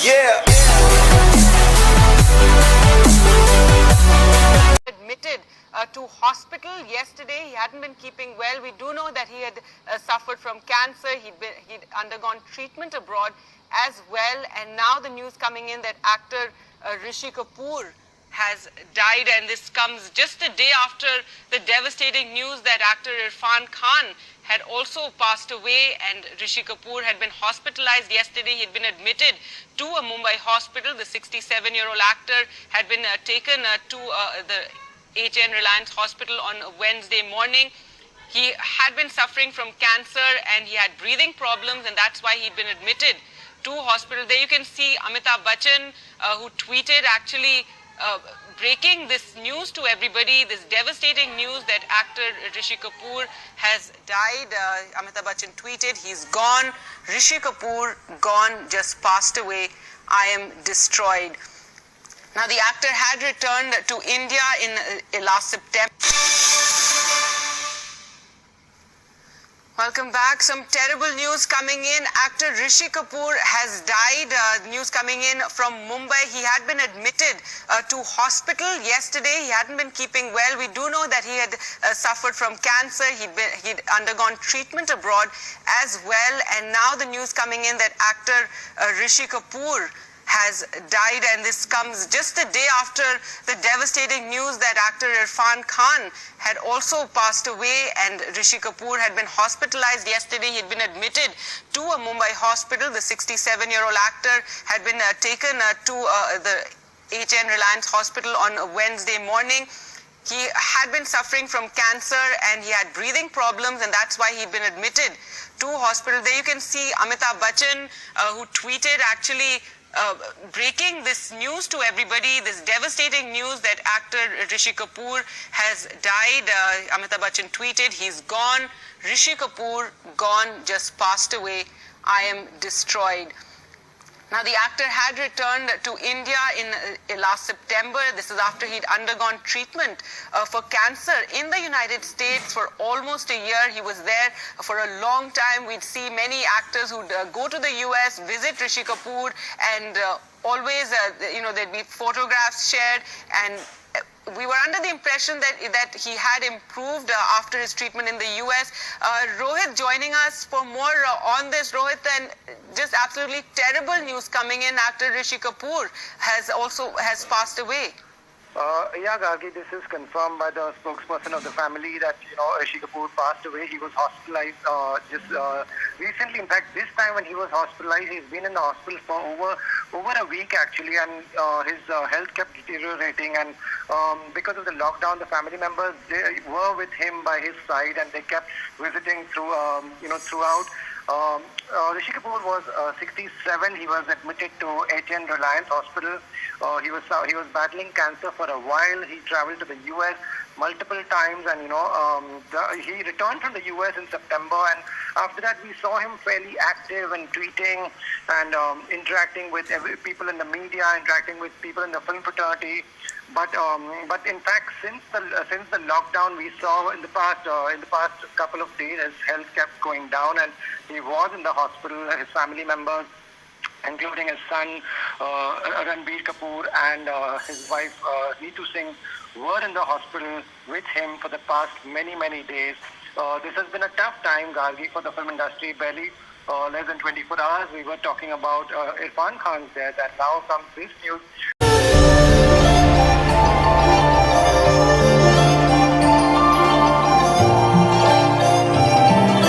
Yeah. Admitted to hospital yesterday. He hadn't been keeping well. We do know that he had suffered from cancer. He'd undergone treatment abroad as well. And now the news coming in that actor Rishi Kapoor has died, and this comes just a day after the devastating news that actor Irfan Khan had also passed away, and Rishi Kapoor had been hospitalized yesterday. He had been admitted to a Mumbai hospital. The 67-year-old actor had been taken to the HN Reliance Hospital on Wednesday morning. He had been suffering from cancer and he had breathing problems, and that's why he'd been admitted to hospital. There you can see Amitabh Bachchan, who tweeted actually breaking this news to everybody, this devastating news that actor Rishi Kapoor has died. Amitabh Bachchan tweeted, "He's gone. Rishi Kapoor gone, just passed away. I am destroyed." Now, the actor had returned to India in last September. Welcome back. Some terrible news coming in. Actor Rishi Kapoor has died. News coming in from Mumbai. He had been admitted to hospital yesterday. He hadn't been keeping well. We do know that he had suffered from cancer. He'd undergone treatment abroad as well. And now the news coming in that actor Rishi Kapoor has died, and this comes just a day after the devastating news that actor Irfan Khan had also passed away, and Rishi Kapoor had been hospitalized yesterday. He had been admitted to a Mumbai hospital. The 67-year-old actor had been taken to the HN Reliance Hospital on Wednesday morning. He had been suffering from cancer and he had breathing problems, and that's why he'd been admitted to hospital. There you can see Amitabh Bachchan, who tweeted actually breaking this news to everybody, this devastating news that actor Rishi Kapoor has died. Amitabh Bachchan tweeted, "He's gone. Rishi Kapoor gone, just passed away. I am destroyed." Now, the actor had returned to India in last September. This is after he'd undergone treatment for cancer in the United States for almost a year. He was there for a long time. We'd see many actors who'd go to the US, visit Rishi Kapoor, and always, there'd be photographs shared, and we were under the impression that he had improved after his treatment in the US. Rohit joining us for more on this. Rohit, and just absolutely terrible news coming in. Actor Rishi Kapoor has passed away. Yeah, Gargi, this is confirmed by the spokesperson of the family that, Rishi Kapoor passed away. He was hospitalized just recently. In fact, this time when he was hospitalized, he's been in the hospital for over a week actually, and his health kept deteriorating. And because of the lockdown, the family members, they were with him by his side, and they kept visiting throughout. Rishi Kapoor was 67. He was admitted to HN Reliance Hospital. He was battling cancer for a while. He traveled to the US multiple times, and he returned from the US in September. And after that, we saw him fairly active and tweeting and interacting with people in the media, interacting with people in the film fraternity. But in fact, since the lockdown, we saw in the past couple of days, his health kept going down, and he was in the hospital. His family members, including his son Ranbir Kapoor and his wife Neetu Singh, were in the hospital with him for the past many days. This has been a tough time, Gargi, for the film industry. Barely less than 24 hours we were talking about Irfan Khan's death, and now comes this news.